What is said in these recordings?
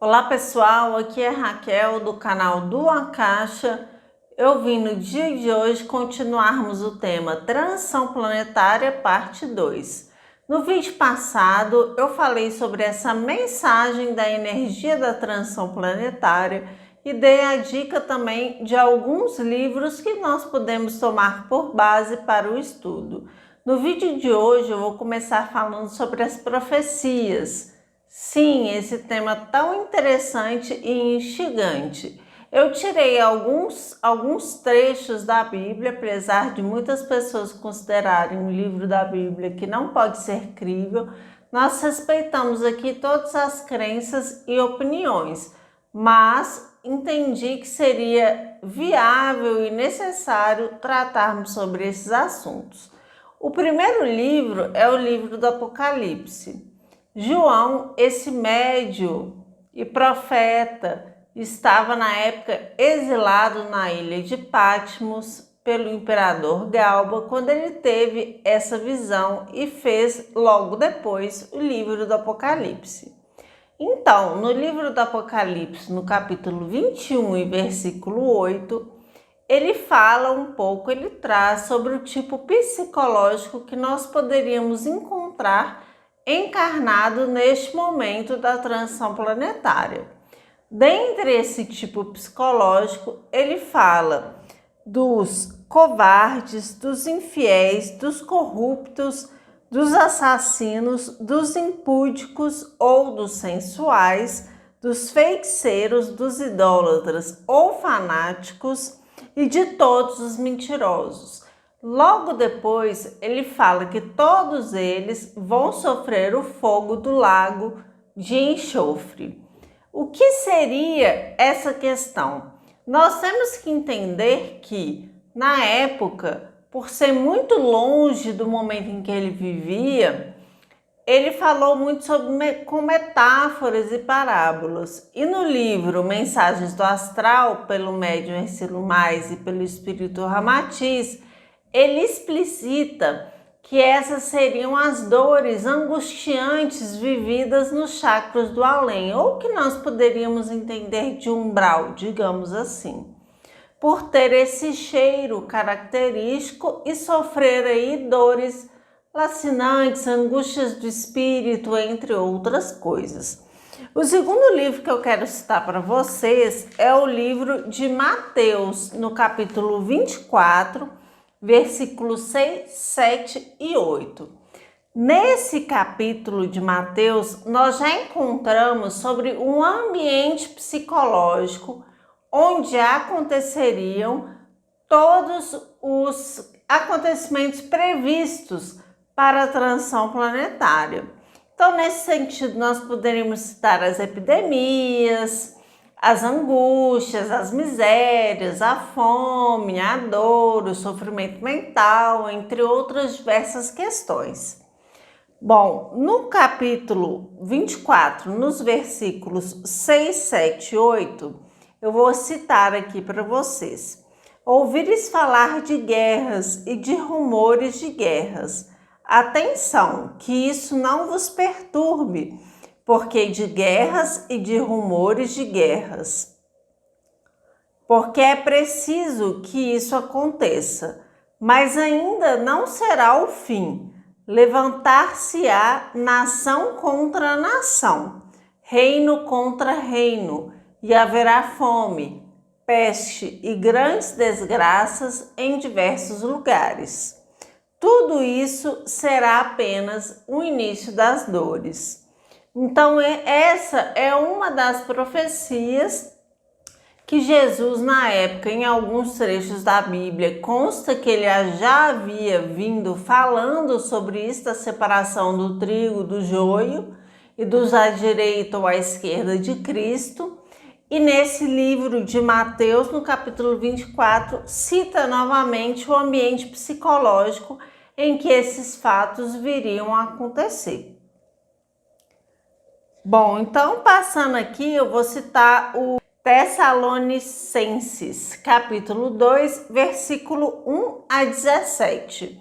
Olá pessoal, aqui é Raquel do canal do Acaixa. Eu vim no dia de hoje continuarmos o tema Transição Planetária parte 2. No vídeo passado eu falei sobre essa mensagem da energia da transição planetária e dei a dica também de alguns livros que nós podemos tomar por base para o estudo. No vídeo de hoje eu vou começar falando sobre as profecias. Sim, esse tema tão interessante e instigante. Eu tirei alguns trechos da Bíblia, apesar de muitas pessoas considerarem o livro da Bíblia que não pode ser crível. Nós respeitamos aqui todas as crenças e opiniões, mas entendi que seria viável e necessário tratarmos sobre esses assuntos. O primeiro livro é o livro do Apocalipse. João, esse médio e profeta, estava na época exilado na ilha de Patmos pelo imperador Galba, quando ele teve essa visão e fez logo depois o livro do Apocalipse. Então, no livro do Apocalipse, no capítulo 21 e versículo 8, ele fala um pouco, ele traz sobre o tipo psicológico que nós poderíamos encontrar encarnado neste momento da transição planetária. Dentre esse tipo psicológico, ele fala dos covardes, dos infiéis, dos corruptos, dos assassinos, dos impúdicos ou dos sensuais, dos feiticeiros, dos idólatras ou fanáticos e de todos os mentirosos. Logo depois, ele fala que todos eles vão sofrer o fogo do lago de enxofre. O que seria essa questão? Nós temos que entender que, na época, por ser muito longe do momento em que ele vivia, ele falou muito com metáforas e parábolas. E no livro Mensagens do Astral, pelo médium Hercílio Mais e pelo espírito Ramatiz, ele explicita que essas seriam as dores angustiantes vividas nos chakras do além, ou que nós poderíamos entender de umbral, digamos assim, por ter esse cheiro característico e sofrer aí dores lacinantes, angústias do espírito, entre outras coisas. O segundo livro que eu quero citar para vocês é o livro de Mateus, no capítulo 24, versículos 6, 7 e 8. Nesse capítulo de Mateus, nós já encontramos sobre um ambiente psicológico onde aconteceriam todos os acontecimentos previstos para a transição planetária. Então, nesse sentido, nós poderíamos citar as epidemias, as angústias, as misérias, a fome, a dor, o sofrimento mental, entre outras diversas questões. Bom, no capítulo 24, nos versículos 6, 7 e 8, eu vou citar aqui para vocês. Ouvires falar de guerras e de rumores de guerras. Atenção, que isso não vos perturbe, porque de guerras e de rumores de guerras. Porque é preciso que isso aconteça, mas ainda não será o fim. Levantar-se-á nação contra nação, reino contra reino, e haverá fome, peste e grandes desgraças em diversos lugares. Tudo isso será apenas o início das dores. Então, essa é uma das profecias que Jesus, na época, em alguns trechos da Bíblia, consta que ele já havia vindo falando sobre isso, da separação do trigo, do joio, e dos à direita ou à esquerda de Cristo. E nesse livro de Mateus, no capítulo 24, cita novamente o ambiente psicológico em que esses fatos viriam a acontecer. Bom, então passando aqui, eu vou citar o Tessalonicenses, capítulo 2, versículo 1 a 17.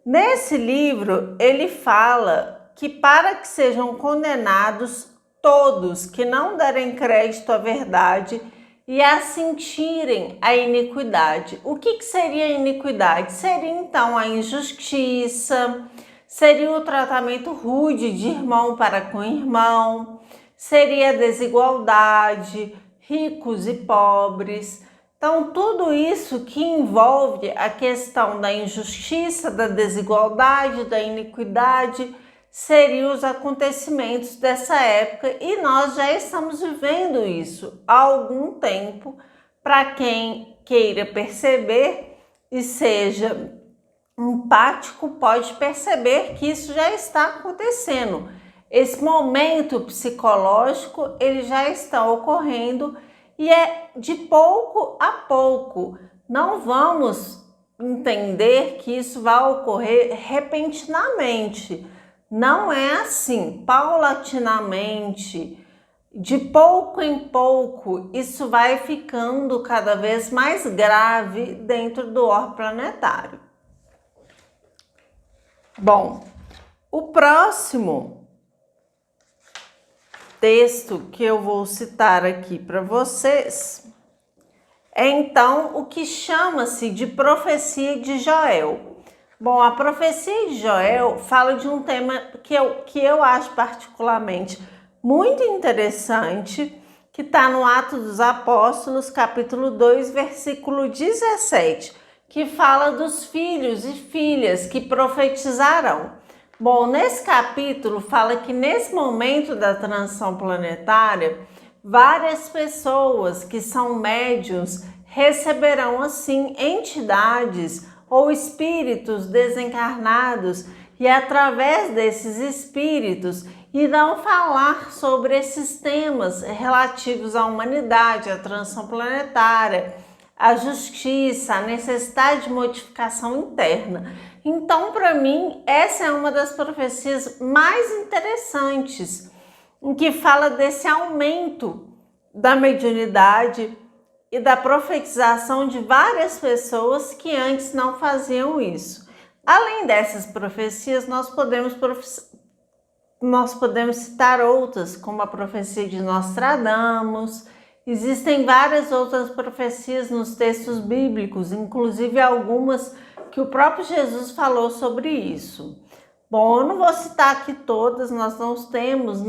Nesse livro, ele fala que para que sejam condenados todos que não derem crédito à verdade e a sentirem a iniquidade. O que seria a iniquidade? Seria então a injustiça, seria o tratamento rude de irmão para com irmão, seria a desigualdade, ricos e pobres. Então, tudo isso que envolve a questão da injustiça, da desigualdade, da iniquidade, seriam os acontecimentos dessa época e nós já estamos vivendo isso há algum tempo. Para quem queira perceber e seja empático, pode perceber que isso já está acontecendo. Esse momento psicológico, ele já está ocorrendo e é de pouco a pouco. Não vamos entender que isso vai ocorrer repentinamente. Não é assim, paulatinamente, de pouco em pouco, isso vai ficando cada vez mais grave dentro do orbe planetário. Bom, o próximo texto que eu vou citar aqui para vocês é então o que chama-se de profecia de Joel. Bom, a profecia de Joel fala de um tema que eu acho particularmente muito interessante, que está no Atos dos Apóstolos, capítulo 2, versículo 17, que fala dos filhos e filhas que profetizarão. Bom, nesse capítulo fala que nesse momento da transição planetária, várias pessoas que são médiuns receberão assim entidades ou espíritos desencarnados e através desses espíritos irão falar sobre esses temas relativos à humanidade, à transição planetária, à justiça, à necessidade de modificação interna. Então, para mim, essa é uma das profecias mais interessantes, em que fala desse aumento da mediunidade e da profetização de várias pessoas que antes não faziam isso. Além dessas profecias, nós podemos citar outras, como a profecia de Nostradamus. Existem várias outras profecias nos textos bíblicos, inclusive algumas que o próprio Jesus falou sobre isso. Bom, eu não vou citar aqui todas, nós não temos,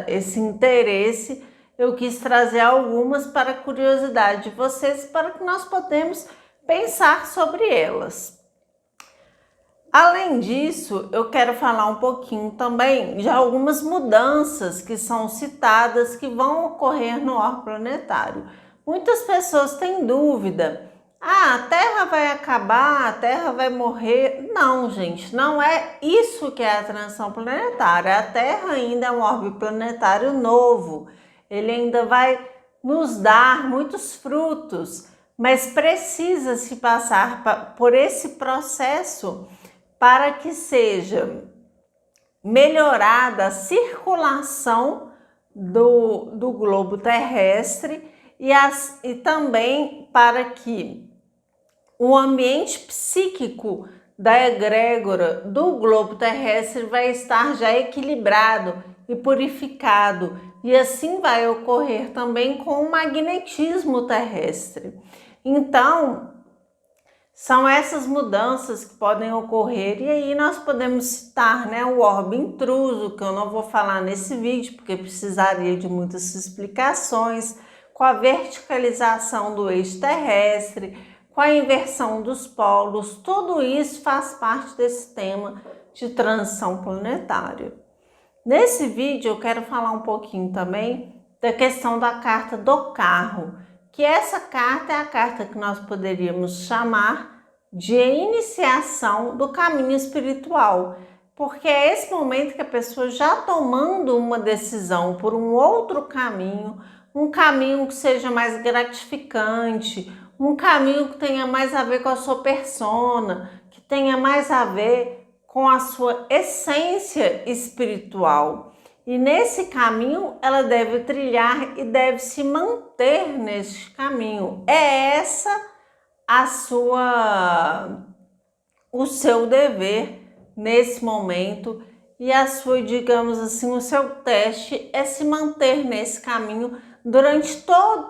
esse interesse. Eu quis trazer algumas para a curiosidade de vocês, para que nós possamos pensar sobre elas. Além disso, eu quero falar um pouquinho também de algumas mudanças que são citadas que vão ocorrer no orbe planetário. Muitas pessoas têm dúvida. Ah, a Terra vai acabar, a Terra vai morrer. Não, gente, não é isso que é a transição planetária. A Terra ainda é um orbe planetário novo. Ele ainda vai nos dar muitos frutos, mas precisa se passar por esse processo para que seja melhorada a circulação do globo terrestre e também para que o ambiente psíquico da egrégora do globo terrestre vai estar já equilibrado e purificado, e assim vai ocorrer também com o magnetismo terrestre. Então, são essas mudanças que podem ocorrer, e aí nós podemos citar o orbe intruso, que eu não vou falar nesse vídeo, porque precisaria de muitas explicações, com a verticalização do eixo terrestre, com a inversão dos polos. Tudo isso faz parte desse tema de transição planetária. Nesse vídeo eu quero falar um pouquinho também da questão da carta do carro, que essa carta é a carta que nós poderíamos chamar de iniciação do caminho espiritual, porque é esse momento que a pessoa já tomando uma decisão por um outro caminho, um caminho que seja mais gratificante, um caminho que tenha mais a ver com a sua persona, que tenha mais a ver com a sua essência espiritual. E nesse caminho ela deve trilhar e deve se manter nesse caminho. É essa o seu dever nesse momento, e a sua, digamos assim, o seu teste é se manter nesse caminho durante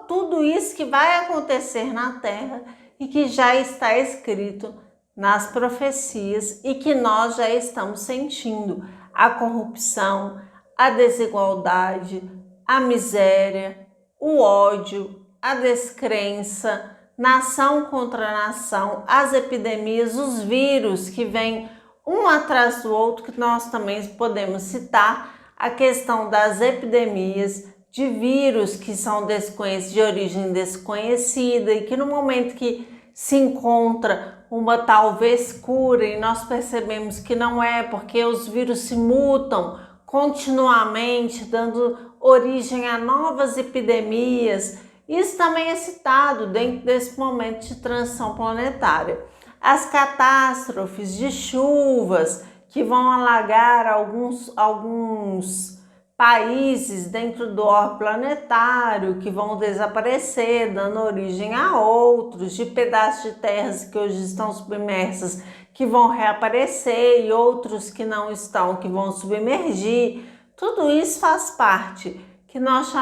tudo isso que vai acontecer na Terra e que já está escrito nas profecias e que nós já estamos sentindo: a corrupção, a desigualdade, a miséria, o ódio, a descrença, nação contra nação, as epidemias, os vírus que vêm um atrás do outro, que nós também podemos citar a questão das epidemias de vírus que são de origem desconhecida e que no momento que se encontra uma talvez cura e nós percebemos que não é, porque os vírus se mutam continuamente, dando origem a novas epidemias. Isso também é citado dentro desse momento de transição planetária. As catástrofes de chuvas que vão alagar alguns países dentro do orbe planetário, que vão desaparecer, dando origem a outros, de pedaços de terras que hoje estão submersas, que vão reaparecer, e outros que não estão, que vão submergir. Tudo isso faz parte, que nós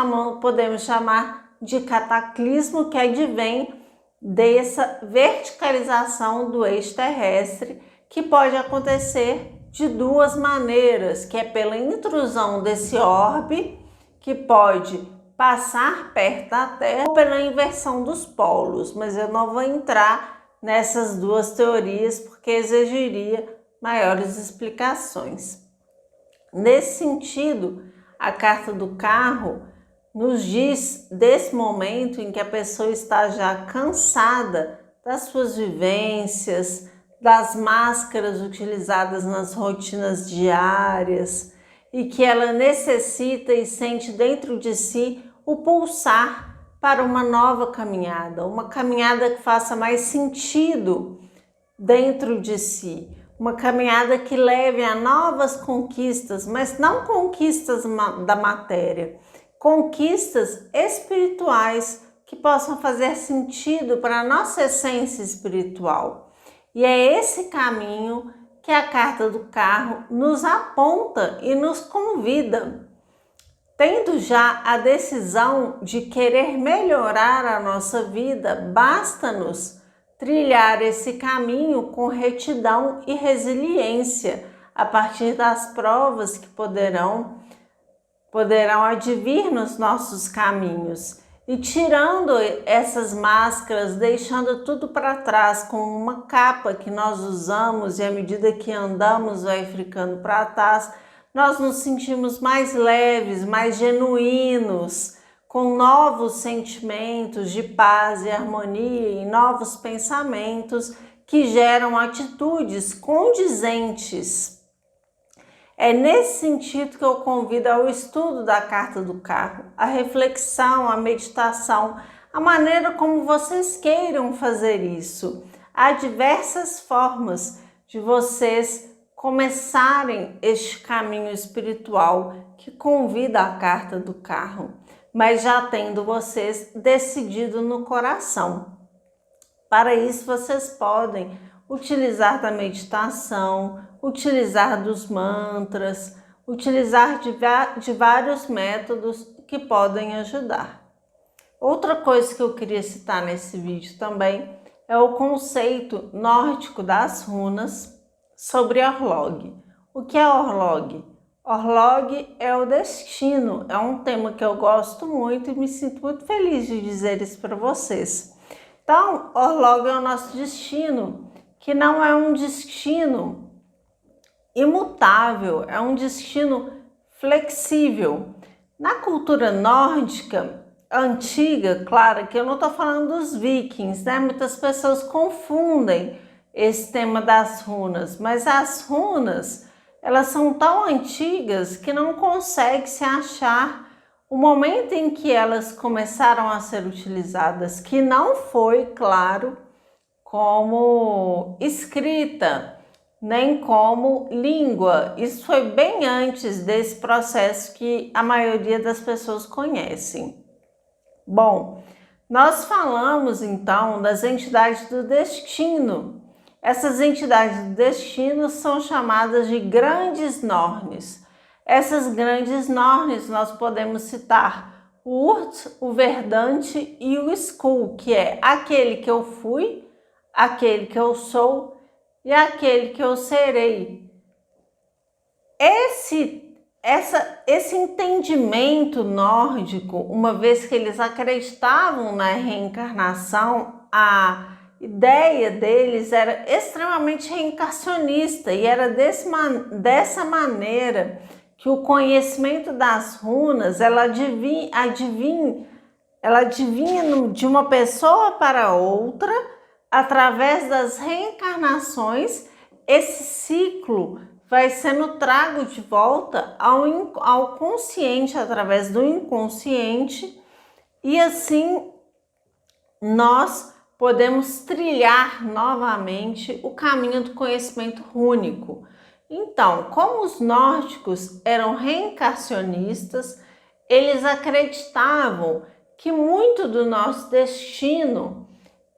podemos chamar de cataclismo, que advém dessa verticalização do eixo terrestre, que pode acontecer de duas maneiras, que é pela intrusão desse orbe, que pode passar perto da Terra, ou pela inversão dos polos, mas eu não vou entrar nessas duas teorias porque exigiria maiores explicações. Nesse sentido, a carta do carro nos diz desse momento em que a pessoa está já cansada das suas vivências, das máscaras utilizadas nas rotinas diárias e que ela necessita e sente dentro de si o pulsar para uma nova caminhada, uma caminhada que faça mais sentido dentro de si, uma caminhada que leve a novas conquistas, mas não conquistas da matéria, conquistas espirituais que possam fazer sentido para a nossa essência espiritual. E é esse caminho que a carta do carro nos aponta e nos convida. Tendo já a decisão de querer melhorar a nossa vida, basta-nos trilhar esse caminho com retidão e resiliência a partir das provas que poderão advir nos nossos caminhos. E tirando essas máscaras, deixando tudo para trás com uma capa que nós usamos e à medida que andamos vai ficando para trás, nós nos sentimos mais leves, mais genuínos, com novos sentimentos de paz e harmonia e novos pensamentos que geram atitudes condizentes. É nesse sentido que eu convido ao estudo da carta do carro, a reflexão, a meditação, a maneira como vocês queiram fazer isso. Há diversas formas de vocês começarem este caminho espiritual que convida a carta do carro, mas já tendo vocês decidido no coração. Para isso, vocês podem utilizar da meditação, utilizar dos mantras, utilizar de vários métodos que podem ajudar. Outra coisa que eu queria citar nesse vídeo também é o conceito nórdico das runas sobre Orlog. O que é Orlog? Orlog é o destino, é um tema que eu gosto muito e me sinto muito feliz de dizer isso para vocês. Então, Orlog é o nosso destino, que não é um destino imutável, é um destino flexível. Na cultura nórdica antiga, claro que eu não estou falando dos vikings, né? Muitas pessoas confundem esse tema das runas, mas as runas, elas são tão antigas que não consegue se achar o momento em que elas começaram a ser utilizadas, que não foi, claro, como escrita, nem como língua. Isso foi bem antes desse processo que a maioria das pessoas conhecem. Bom, nós falamos então das entidades do destino Essas entidades do destino são chamadas de grandes nornes. Essas grandes nornes nós podemos citar o Urt, o Verdante e o Skul, que é aquele que eu fui, aquele que eu sou e aquele que eu serei. Esse entendimento nórdico, uma vez que eles acreditavam na reencarnação, a ideia deles era extremamente reencarnacionista e era dessa maneira que o conhecimento das runas ela adivinha de uma pessoa para outra através das reencarnações. Esse ciclo vai sendo trago de volta ao consciente através do inconsciente, e assim nós podemos trilhar novamente o caminho do conhecimento rúnico. Então, como os nórdicos eram reencarnacionistas, eles acreditavam que muito do nosso destino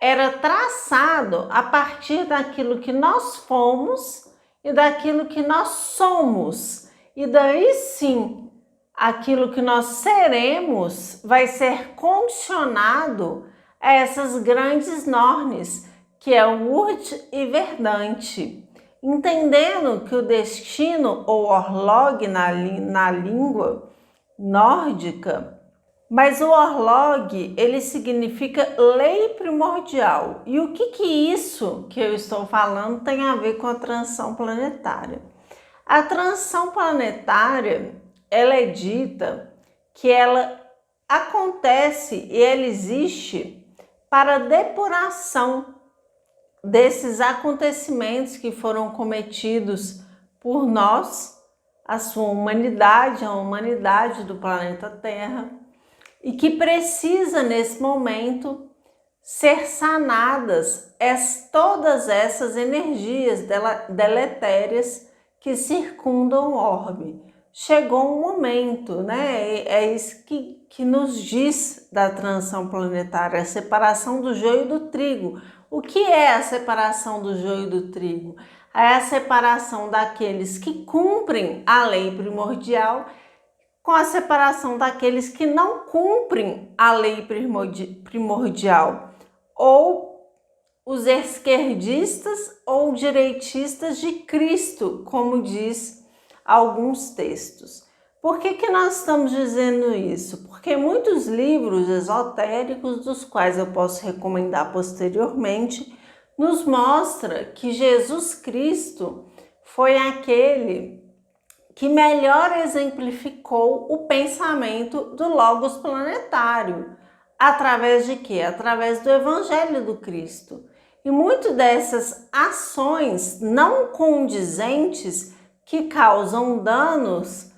era traçado a partir daquilo que nós fomos e daquilo que nós somos. E daí sim, aquilo que nós seremos vai ser condicionado a essas grandes nornes, que é o Urt e Verdante. Entendendo que o destino, ou Orlog na língua nórdica, mas o Orlog, ele significa lei primordial. E o que isso que eu estou falando tem a ver com a transição planetária? A transição planetária, ela é dita que ela acontece e ela existe para depuração desses acontecimentos que foram cometidos por nós, a sua humanidade, a humanidade do planeta Terra, e que precisa nesse momento ser sanadas todas essas energias deletérias que circundam o orbe. Chegou um momento, né? É isso que nos diz da transição planetária, a separação do joio do trigo. O que é a separação do joio do trigo? É a separação daqueles que cumprem a lei primordial com a separação daqueles que não cumprem a lei primordial, ou os esquerdistas ou direitistas de Cristo, como diz alguns textos. Por que nós estamos dizendo isso? Porque muitos livros esotéricos, dos quais eu posso recomendar posteriormente, nos mostra que Jesus Cristo foi aquele que melhor exemplificou o pensamento do Logos planetário. Através de quê? Através do Evangelho do Cristo. E muito dessas ações não condizentes que causam danos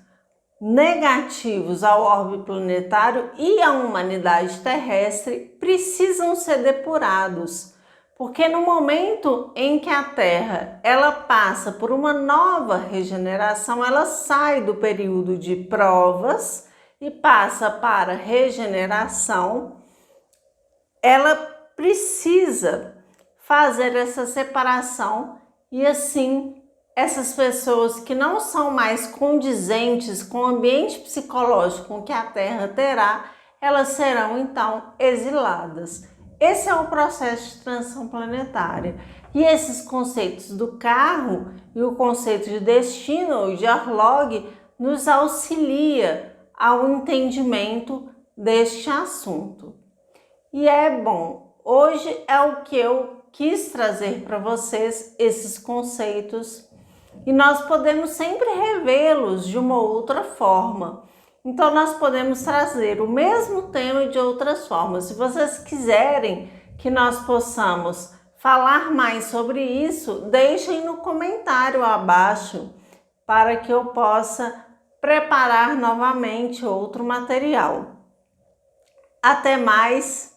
negativos ao orbe planetário e à humanidade terrestre precisam ser depurados, porque no momento em que a Terra ela passa por uma nova regeneração, ela sai do período de provas e passa para regeneração, ela precisa fazer essa separação e assim essas pessoas que não são mais condizentes com o ambiente psicológico que a Terra terá, elas serão então exiladas. Esse é o processo de transição planetária. E esses conceitos do carro e o conceito de destino ou de Orlog nos auxilia ao entendimento deste assunto. E é bom, hoje é o que eu quis trazer para vocês, esses conceitos, e nós podemos sempre revê-los de uma outra forma. Então nós podemos trazer o mesmo tema de outras formas. Se vocês quiserem que nós possamos falar mais sobre isso, deixem no comentário abaixo para que eu possa preparar novamente outro material. Até mais!